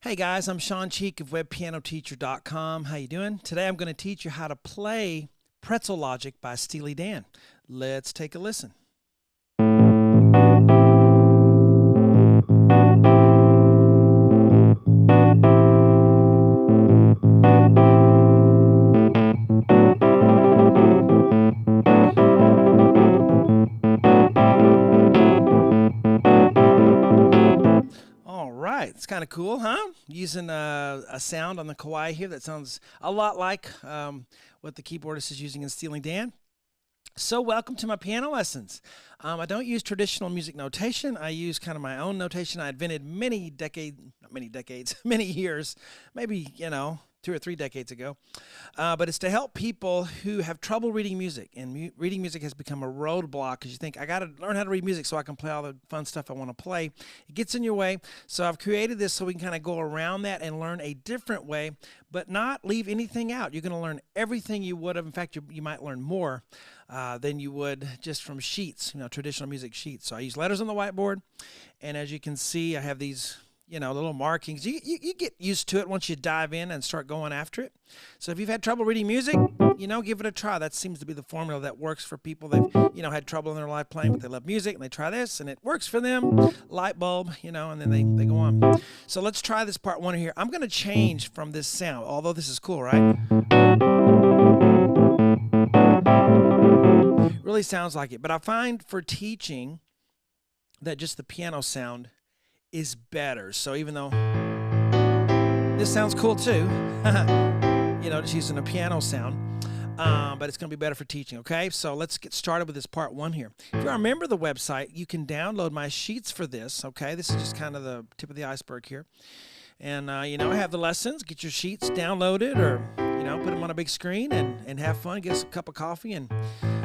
Hey guys, I'm Shawn Cheek of WebPianoTeacher.com. How you doing? Today I'm going to teach you how to play Pretzel Logic by Steely Dan. Let's take a listen. All right, it's kind of cool, huh? Using a sound on the kawaii here that sounds a lot like what the keyboardist is using in Steely Dan. So welcome to my piano lessons. I don't use traditional music notation. I use kind of my own notation I invented many years, maybe, 2 or 3 decades ago. But it's to help people who have trouble reading music. And reading music has become a roadblock because you think, I got to learn how to read music so I can play all the fun stuff I want to play. It gets in your way. So I've created this so we can kind of go around that and learn a different way, but not leave anything out. You're going to learn everything you would have. In fact, you might learn more than you would just from sheets, traditional music sheets. So I use letters on the whiteboard. And as you can see, I have these little markings. You get used to it once you dive in and start going after it. So if you've had trouble reading music, give it a try. That seems to be the formula that works for people. They've, had trouble in their life playing, but they love music, and they try this, and it works for them. Light bulb, and then they go on. So let's try this part one here. I'm going to change from this sound, although this is cool, right? Really sounds like it. But I find for teaching that just the piano sound is better. So even though this sounds cool too, just using a piano sound, but it's going to be better for teaching, okay? So let's get started with this part one here. If you remember the website, you can download my sheets for this, okay? This is just kind of the tip of the iceberg here. And, I have the lessons. Get your sheets downloaded or, put them on a big screen and have fun. Get us a cup of coffee and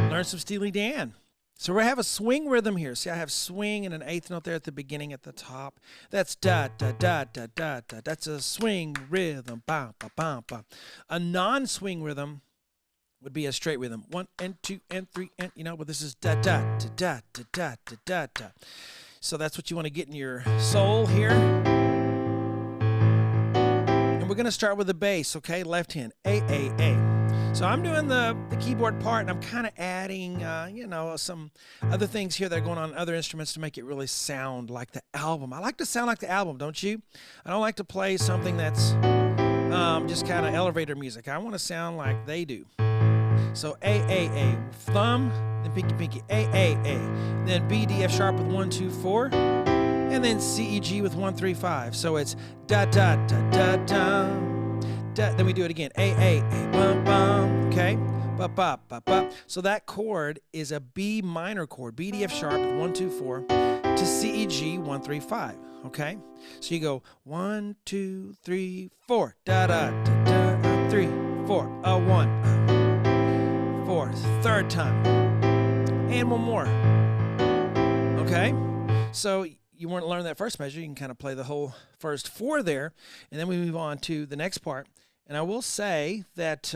learn some Steely Dan. So we have a swing rhythm here. See, I have swing and an eighth note there at the beginning at the top. That's da da da da da da. That's a swing rhythm. Ba ba ba ba. A non-swing rhythm would be a straight rhythm. 1 and 2 and 3 and but this is da da da da da da da da da. So that's what you want to get in your soul here. And we're going to start with the bass, okay? Left hand. A A A. So I'm doing the keyboard part, and I'm kind of adding, some other things here that are going on other instruments to make it really sound like the album. I like to sound like the album, don't you? I don't like to play something that's just kind of elevator music. I want to sound like they do. So A, A, A. Thumb, then pinky, pinky. A, A, A. Then B, D, F sharp with 1, 2, 4. And then C, E, G with 1, 3, 5. So it's da, da, da, da, da. Then we do it again. A, A, A, bum, bum, okay? Ba, ba, ba, ba. So that chord is a B minor chord, B, D, F sharp, 1, 2, 4, to C, E, G, 1, 3, 5, okay? So you go 1, 2, 3, 4, da, da, da, da, 3, 4, 1, 4, third time, and one more, okay? So you want to learn that first measure, you can kind of play the whole first 4 there, and then we move on to the next part. And I will say that,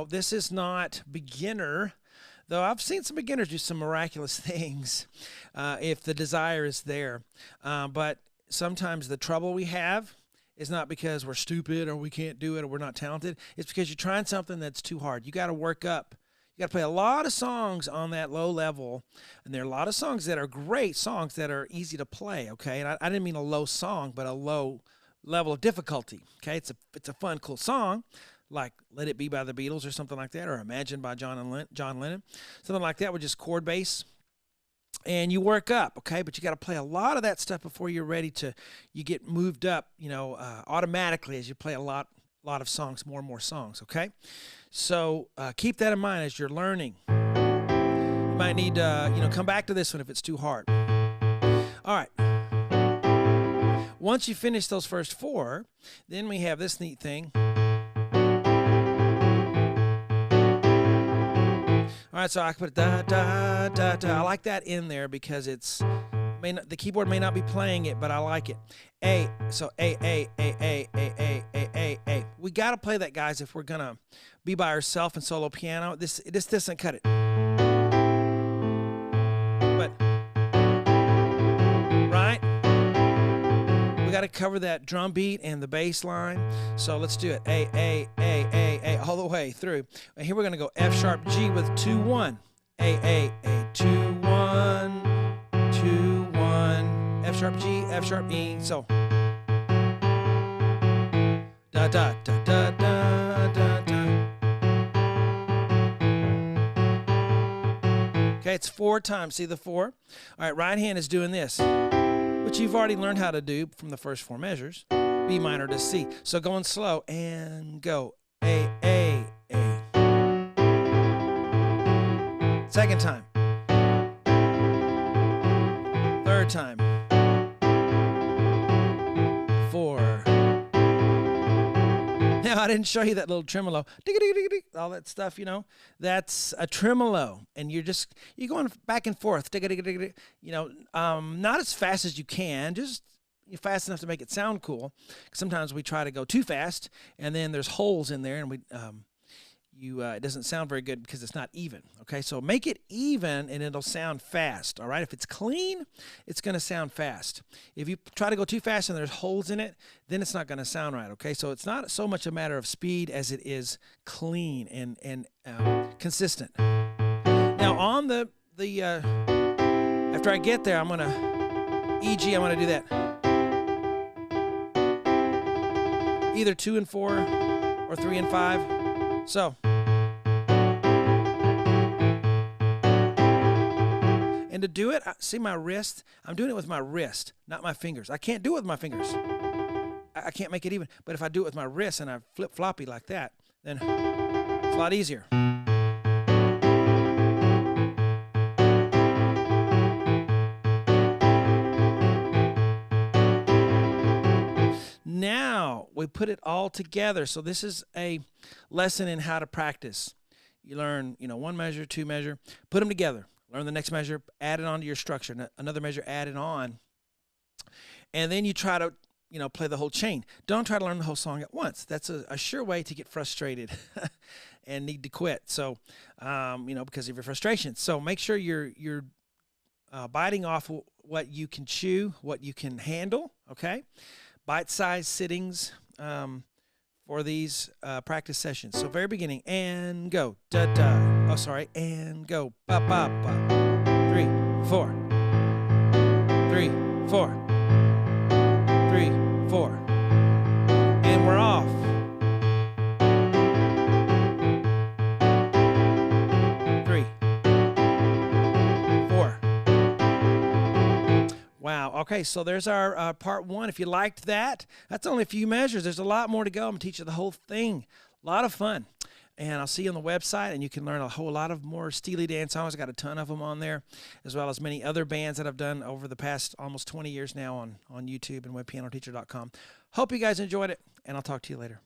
this is not beginner, though I've seen some beginners do some miraculous things if the desire is there. But sometimes the trouble we have is not because we're stupid or we can't do it or we're not talented. It's because you're trying something that's too hard. You got to work up. You got to play a lot of songs on that low level, and there are a lot of songs that are great songs that are easy to play, okay? And I didn't mean a low song, but a low level of difficulty, okay? It's a fun, cool song, like Let It Be by the Beatles or something like that, or Imagine by John Lennon, something like that with just chord bass, and you work up, okay? But you got to play a lot of that stuff before you're ready you get moved up, automatically as you play a lot of songs, more and more songs, okay? So keep that in mind as you're learning. You might need to, come back to this one if it's too hard. All right. Once you finish those first 4, then we have this neat thing. All right, so I can put da, da, da, da. I like that in there because the keyboard may not be playing it, but I like it. A, so A, A, A, A, A, A, A, A, A. We got to play that, guys, if we're going to be by ourselves and solo piano. This doesn't cut it. But, right? We got to cover that drum beat and the bass line. So let's do it. A, all the way through. And here we're going to go F sharp G with 2 1. A 2 1 2 1. F sharp G, F sharp E. So da da da da da da da. Okay, it's 4 times. See the 4? All right, right hand is doing this, which you've already learned how to do from the first 4 measures. B minor to C. So going slow and go. A. Second time. Third time. 4. Now, I didn't show you that little tremolo. All that stuff, you know. That's a tremolo. And you're going back and forth. You know, not as fast as you can. Just fast enough to make it sound cool. Sometimes we try to go too fast, and then there's holes in there, and it doesn't sound very good because it's not even. Okay, so make it even, and it'll sound fast. All right, if it's clean, it's going to sound fast. If you try to go too fast and there's holes in it, then it's not going to sound right. Okay, so it's not so much a matter of speed as it is clean and consistent. Now on the after I get there, I'm going to E.G. I'm going to do that. Either 2 and 4 or 3 and 5. So. And to do it, see my wrist? I'm doing it with my wrist, not my fingers. I can't do it with my fingers. I can't make it even. But if I do it with my wrist and I flip floppy like that, then it's a lot easier. Now we put it all together. So this is a lesson in how to practice. You learn, 1 measure, 2 measure, put them together. Learn the next measure, add it on to your structure. Another measure, add it on. And then you try to, play the whole chain. Don't try to learn the whole song at once. That's a sure way to get frustrated and need to quit. So, because of your frustration. So make sure you're biting off what you can chew, what you can handle, okay? Bite-sized sittings for these practice sessions. So very beginning, and go, da-da. Oh, sorry, and go, ba-ba-ba. 3, 4. 3, 4. 3, 4. And we're off. 3, 4. Wow. Okay, so there's our part 1. If you liked that, that's only a few measures. There's a lot more to go. I'm going to teach you the whole thing. A lot of fun. And I'll see you on the website, and you can learn a whole lot of more Steely dance songs. I got a ton of them on there, as well as many other bands that I've done over the past almost 20 years now on YouTube and webpianoteacher.com. Hope you guys enjoyed it, and I'll talk to you later.